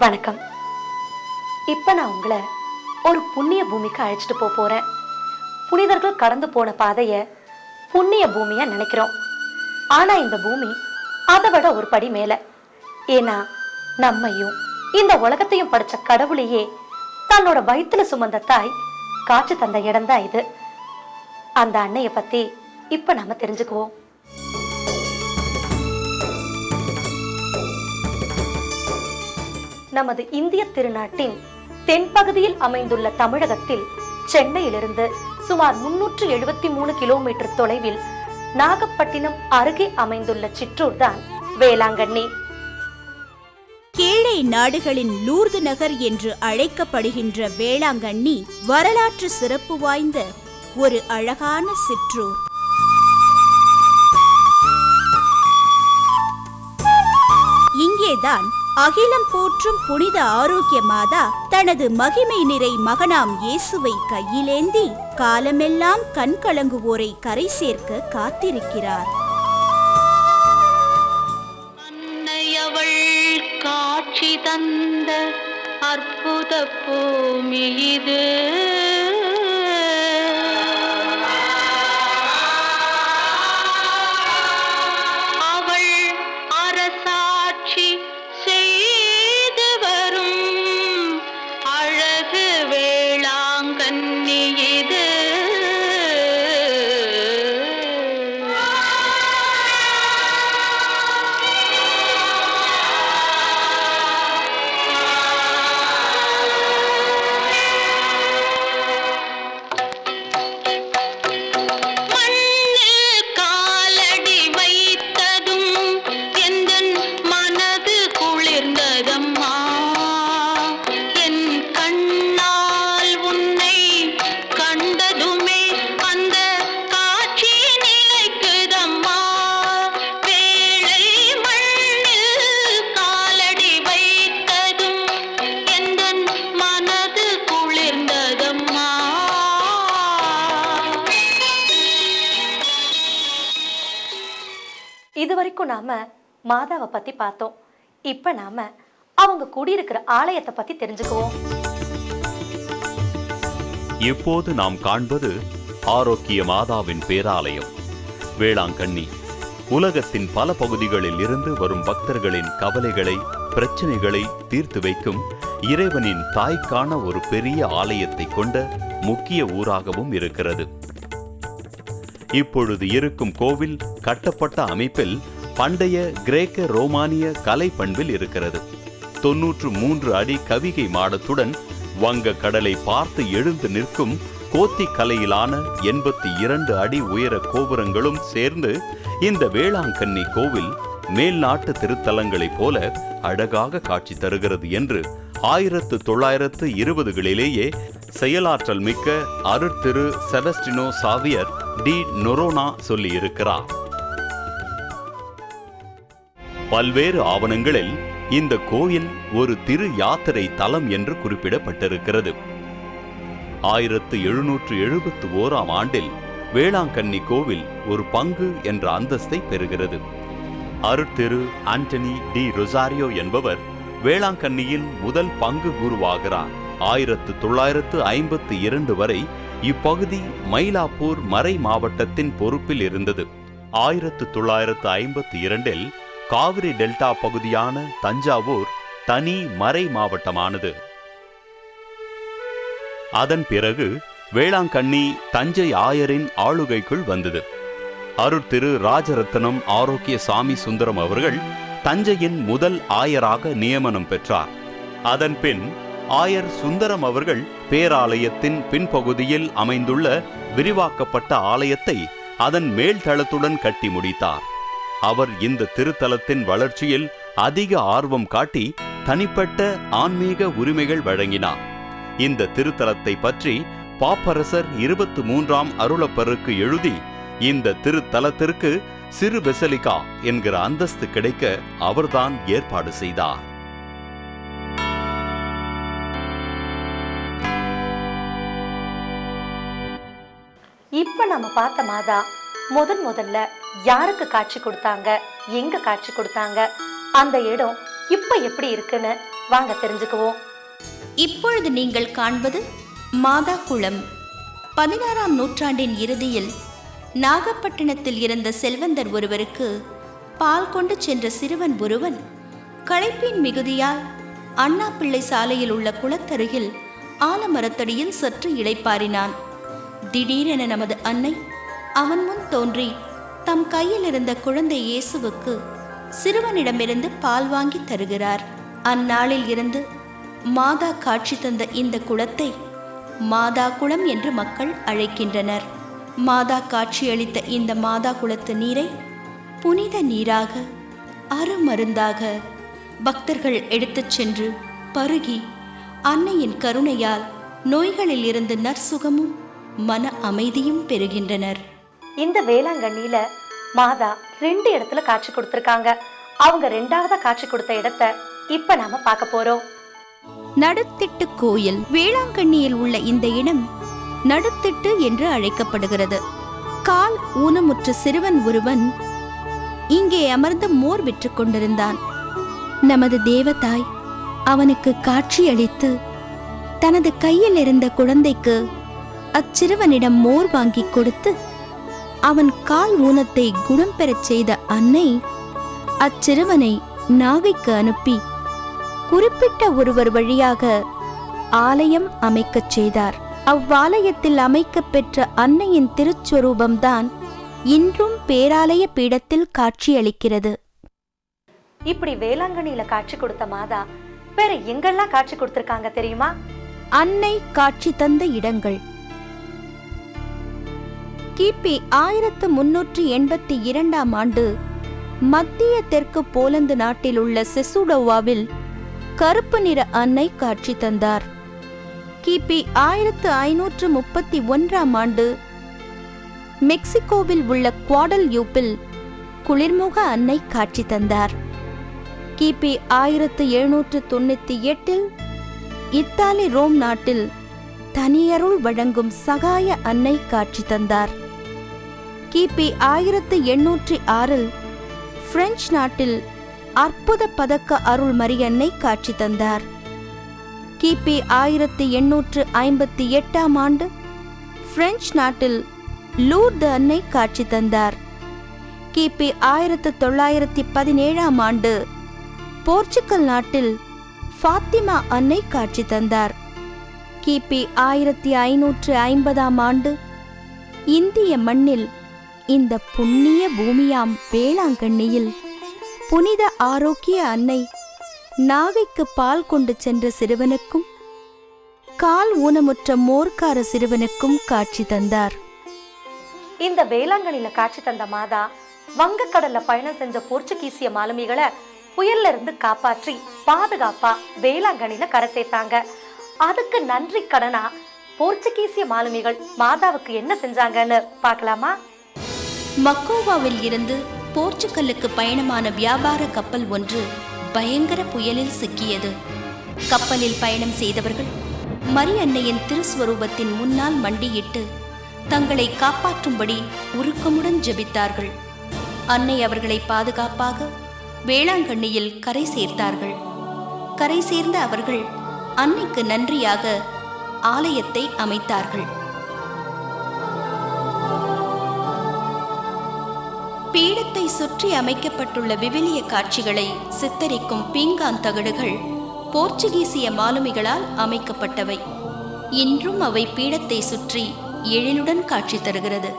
வணக்கம். இப்ப நான் உங்களை ஒரு புண்ணிய பூமிக்கு அழைச்சிட்டு போறேன். புனிதர்கள் கடந்து போன பாதைய புண்ணிய பூமியா நினைக்கிறோம். ஆனா இந்த பூமி அதை விட ஒரு படி மேல. ஏன்னா நம்மையும் இந்த உலகத்தையும் படைச்ச கடவுளையே தன்னோட வயிற்றுல சுமந்த தாய் காட்சி தந்த இடம் தான் இது. அந்த அன்னைய பத்தி இப்ப நாம தெரிஞ்சுக்குவோம். நமது இந்திய திருநாட்டின் தென்பகுதியில் அமைந்துள்ள தமிழகத்தில் சென்னையிலிருந்து சுமார் 373 கிலோமீட்டர் தொலைவில் நாகப்பட்டினம் அருகே அமைந்துள்ள சிற்றூர் தான் வேளாங்கண்ணி. கீழே நாடுகளின் லூர்து நகர் என்று அழைக்கப்படுகின்ற வேளாங்கண்ணி வரலாற்று சிறப்பு வாய்ந்த ஒரு அழகான சிற்றூர். இங்கேதான் அகிலம் போற்றும் புனித ஆரோக்கிய மாதா தனது மகிமை நிறை மகனாம் இயேசுவை கையிலேந்தி காலமெல்லாம் கண் கலங்குவோரை கரை சேர்க்க காத்திருக்கிறார். அன்னையவள் காட்சி தந்த அற்புத பூமி இது. அவள் அரசாட்சி செய்து வரும் அழகு வேளாங்கண்ணி இது. இதுவரைக்கும் நாம மாதாவை பத்தி பார்த்தோம். இப்ப நாம அவங்க குடியிருக்கிற ஆலயத்தை பத்தி தெரிஞ்சுக்குவோம். இப்போது நாம் காண்பது ஆரோக்கிய மாதாவின் பேராலயம் வேளாங்கண்ணி. உலகத்தின் பல பகுதிகளில் இருந்து வரும் பக்தர்களின் கவலைகளை, பிரச்சனைகளை தீர்த்து வைக்கும் இறைவனின் தாய்க்கான ஒரு பெரிய ஆலயத்தை கொண்ட முக்கிய ஊராகவும் இருக்கிறது. இப்பொழுது இருக்கும் கோவில் கட்டப்பட்ட அமைப்பில் பண்டைய கிரேக்க ரோமானிய கலை பண்பில் இருக்கிறது. 93 அடி கவிகை மாடத்துடன் வங்க கடலை பார்த்து எழுந்து நிற்கும் கோத்தி கலையிலான 82 அடி உயர கோபுரங்களும் சேர்ந்து இந்த வேளாங்கண்ணி கோவில் மேல்நாட்டு திருத்தலங்களைப் போல அழகாக காட்சி தருகிறது என்று 1920களிலேயே செயலாற்றல் மிக்க அருட்திரு செபஸ்டினோ சாவியர் டி நொரோனா சொல்லியிருக்கிறார். பல்வேறு ஆவணங்களில் இந்த கோயில் ஒரு திரு யாத்திரை தலம் என்று குறிப்பிடப்பட்டிருக்கிறது. 1771ஆம் ஆண்டில் வேளாங்கண்ணி கோவில் ஒரு பங்கு என்ற அந்தஸ்தை பெறுகிறது. அருட்திரு ஆண்டனி டி ரொசாரியோ என்பவர் வேளாங்கண்ணியில் முதல் பங்கு குருவாகிறார். 1952 வரை இப்பகுதி மயிலாப்பூர் மறை மாவட்டத்தின் பொறுப்பில் இருந்தது. 1952இல் காவிரி டெல்டா பகுதியான தஞ்சாவூர் தனி மறை மாவட்டமானது. அதன் பிறகு வேளாங்கண்ணி தஞ்சை ஆயரின் ஆளுகைக்குள் வந்தது. அருட்திரு ராஜரத்னம் ஆரோக்கிய சாமி சுந்தரம் அவர்கள் தஞ்சையின் முதல் ஆயராக நியமனம் பெற்றார். அதன் பின் ஆயர் சுந்தரம் அவர்கள் பேராலயத்தின் பின்பகுதியில் அமைந்துள்ள விரிவாக்கப்பட்ட ஆலயத்தை அதன் மேல் தளத்துடன் கட்டி முடித்தார். அவர் இந்த திருத்தலத்தின் வளர்ச்சியில் அதிக ஆர்வம் காட்டி தனிப்பட்ட ஆன்மீக உரிமைகள் வழங்கினார். இந்த திருத்தலத்தை பற்றி பாப்பரசர் 23ஆம் அருளப்பருக்கு எழுதி இந்த திருத்தலத்திற்கு சிறு பெசலிகா என்கிற அந்தஸ்து கிடைக்க அவர்தான் ஏற்பாடு செய்தார். இப்ப நம்ம பார்த்த மாதா முதல்ல யாருக்கு காட்சி கொடுத்தாங்க, எங்க காட்சி கொடுத்தாங்க, அந்த இடம் இப்ப எப்படி இருக்குன்னு வாங்க தெரிஞ்சுக்குவோம். இப்பொழுது நீங்கள் காண்பது மாதா குளம். 16ஆம் நூற்றாண்டின் இறுதியில் நாகப்பட்டினத்தில் இருந்த செல்வந்தர் ஒருவருக்கு பால் கொண்டு சென்ற சிறுவன் ஒருவன் களைப்பின் மிகுதியால் அண்ணா பிள்ளை சாலையில் உள்ள குளத்தருகில் ஆலமரத்தடியில் சற்று இளைப்பாறினான். திடீரென நமது அன்னை அவன் முன் தோன்றி தம் கையில் இருந்த குழந்தை இயேசுவுக்கு சிறுவனிடமிருந்து பால் வாங்கி தருகிறார். அந்நாளில் இருந்து மாதா காட்சி தந்த இந்த குளத்தை மாதா குளம் என்று மக்கள் அழைக்கின்றனர். மாதா காட்சியளித்த இந்த மாதா குளத்து நீரை புனித நீராக, அருமருந்தாக பக்தர்கள் எடுத்துச் சென்று பருகி அன்னையின் கருணையால் நோய்களில் இருந்து நற்சுகமும் மன அமைதியும் பெறுகின்றனர். இந்த வேளாங்கண்ணியில மாதா 2 இடத்துல காட்சி கொடுத்திருக்காங்க. அவங்க 2ஆவதா காட்சி கொடுத்த இடத்தை இப்ப நாம பார்க்க போறோம். நடுத்திட்டு கோயில். வேளாங்கண்ணியில் உள்ள இந்த இடம் நடுத்திட்டு என்று அழைக்கப்படுகிறது. கால் ஊனமுற்ற சிறுவன் ஒருவன் இங்கே அமர்ந்து மோர் விற்று கொண்டிருந்தான். நமது தேவதாய் அவனுக்கு காட்சியளித்து தனது கையில் இருந்த குழந்தைக்கு அச்சிறுவனிடம் மோர் வாங்கி கொடுத்து அவன் கால் ஊனத்தை குணம் பெறச் செய்த அன்னை அச்சிறுவனை நாகைக்கு அனுப்பி குறிப்பிட்ட ஒருவர் வழியாக ஆலயம் அமைக்கச் செய்தார். அவ்வாலயத்தில் அமைக்கப் பெற்ற அன்னையின் திருச்சொரூபம்தான் இன்றும் பேராலய பீடத்தில் காட்சியளிக்கிறது. இப்படி வேளாங்கண்ணியில காட்சி கொடுத்த மாதா வேற எங்கெல்லாம் காட்சி கொடுத்திருக்காங்க தெரியுமா? அன்னை காட்சி தந்த இடங்கள். கிபி 1382ஆம் ஆண்டு மத்திய தெற்கு போலந்து நாட்டில் உள்ள செசுடோவாவில் கருப்பு நிற அன்னை காட்சி தந்தார். கிபி 1531ஆம் ஆண்டு மெக்சிகோவில் உள்ள குவாடல்யூப்பில் குளிர்முக அன்னை காட்சி தந்தார். கிபி 1798இல் இத்தாலி ரோம் நாட்டில் தனியருள் வழங்கும் சகாய அன்னை காட்சி தந்தார். கிபி 1806இல் பிரெஞ்சு நாட்டில் அற்புத பதக்க அருள் மரியன்னை காட்சி தந்தார். கிபி 1858ஆம் ஆண்டு பிரெஞ்சு நாட்டில் லூர்து அன்னை காட்சி தந்தார். கிபி 1917ஆம் ஆண்டு போர்ச்சுகல் நாட்டில் ஃபாத்திமா அன்னை காட்சி தந்தார். கிபி 1550ஆம் ஆண்டு இந்திய மண்ணில் இந்த புண்ணிய பூமியாம் வேளாங்கண்ணியில் புனித ஆரோக்கிய அன்னை நாகைக்கு பால் கொண்டு சென்ற சிறுவனுக்கும் கால் ஊனமுற்ற மோர்க்கார சிறுவனுக்கும் காட்சி தந்தார். இந்த வேளாங்கண்ணியில காட்சி தந்த மாதா வங்கக்கடல்ல பயணம் செஞ்ச போர்ச்சுகீசிய மாலுமிகளை புயல்ல இருந்து காப்பாற்றி பாதுகாப்பா வேளாங்கண்ணியில கரை சேர்த்தாங்க. அதுக்கு நன்றி கடனா போர்ச்சுகீசிய மாலுமிகள் மாதாவுக்கு என்ன செஞ்சாங்கன்னு பார்க்கலாமா? மக்கோவாவில் இருந்து போர்ச்சுகலுக்கு பயணமான வியாபார கப்பல் ஒன்று பயங்கர புயலில் சிக்கியது. கப்பலில் பயணம் செய்தவர்கள் மரியன்னையின் திருஸ்வரூபத்தின் முன்னால் மண்டியிட்டு தங்களை காப்பாற்றும்படி உருக்கமுடன் ஜெபித்தார்கள். அன்னை அவர்களை பாதுகாப்பாக வேளாங்கண்ணியில் கரை சேர்த்தார்கள். கரை சேர்ந்த அவர்கள் அன்னைக்கு நன்றியாக ஆலயத்தை அமைத்தார்கள். பீடத்தை சுற்றி அமைக்கப்பட்டுள்ள விவிலிய காட்சிகளை சித்தரிக்கும் பீங்கான் தகடுகள் போர்ச்சுகீசிய மாலுமிகளால் அமைக்கப்பட்டவை. இன்றும் அவை பீடத்தை சுற்றி எழிலுடன் காட்சி தருகிறது.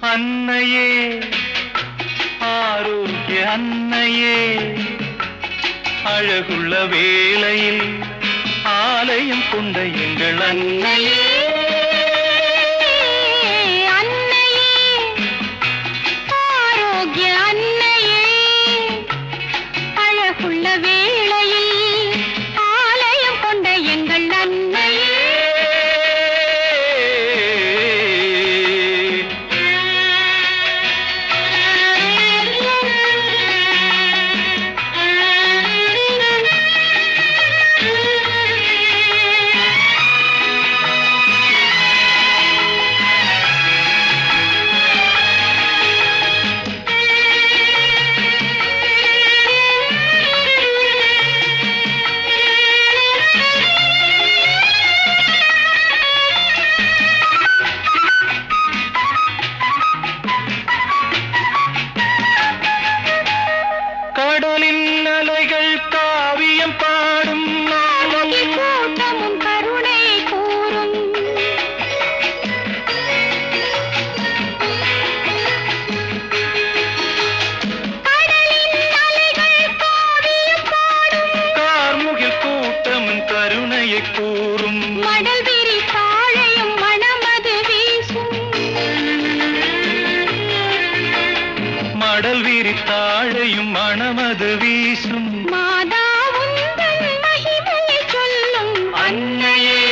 அன்னையே, ஆரோக்கிய அன்னையே, அழகுள்ள வேளையில் ஆலயம் கொண்ட எங்கள் அன்னையே, அன்னையே ஆரோக்கிய அன்னையே, அழகுள்ள வேளையில் ஆலயம் கொண்ட எங்கள் அன்னையே. கடலின் அலைகள் காவியம் பாடும் கூட்டமும் கருணை கூறும் கடலின் அலைகள் காவியம் பாடும் கார்முகில் கூட்டமும் கருணையை கூறும் மடல் விரி தாழையும் மணமது வீசும் மடல் விரித்தாழையும் மணமது வீசும் மாதா உந்தன் மகிமையை சொல்லும் அன்னையே,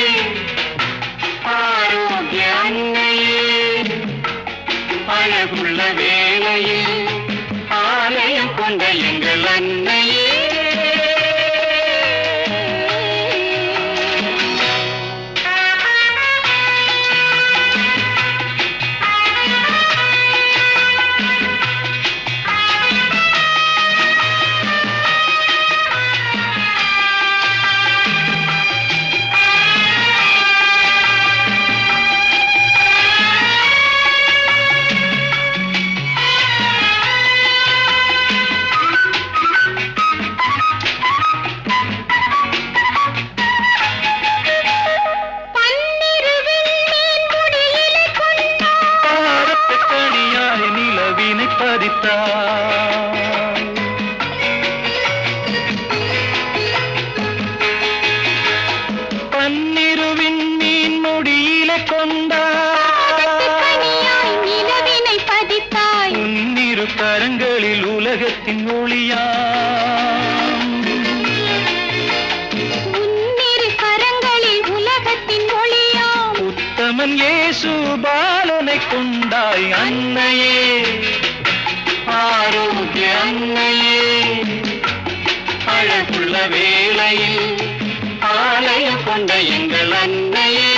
ஆரோக்கிய அன்னையே, அழகுள்ள வேளையில் ஆலயம் கொண்ட எங்கள் அன்னையே. பன்னிரு விண்மீன் முடியிலே கொண்டாய் பாரத்த கனியாய் நிலவினை பதித்தாய், பன்னிருவின் மீன் முடியிலே கொண்டாய், கனியாய் நிலவினை பதித்தாய் உன்னிரு கரங்களில் உலகத்தின் ஒளியாம், உன்னிரு கரங்களில் உலகத்தின் ஒளியாம் உத்தமன் இயேசு பாலனை கொண்டாய் அன்னையே, ஆரோக்கிய அன்னையே, அழகுள்ள வேளையில் ஆலயம் கொண்ட எங்கள் அன்னையே.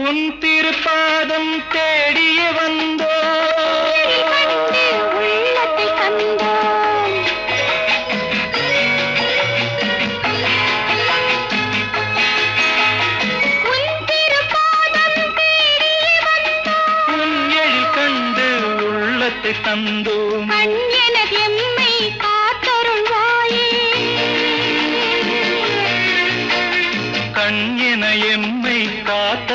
உன் திருப்பாதம் தேடிய வந்தோ, உள்ளத்தை கண்டோம் உன் திருப்பாதம் தேடியே வந்தோம் உன் எழில் கண்டு உள்ளத்தை தந்தோம், கண் எனது எம்மை காத்தருள்வாயே கண் என எம்மை காத்த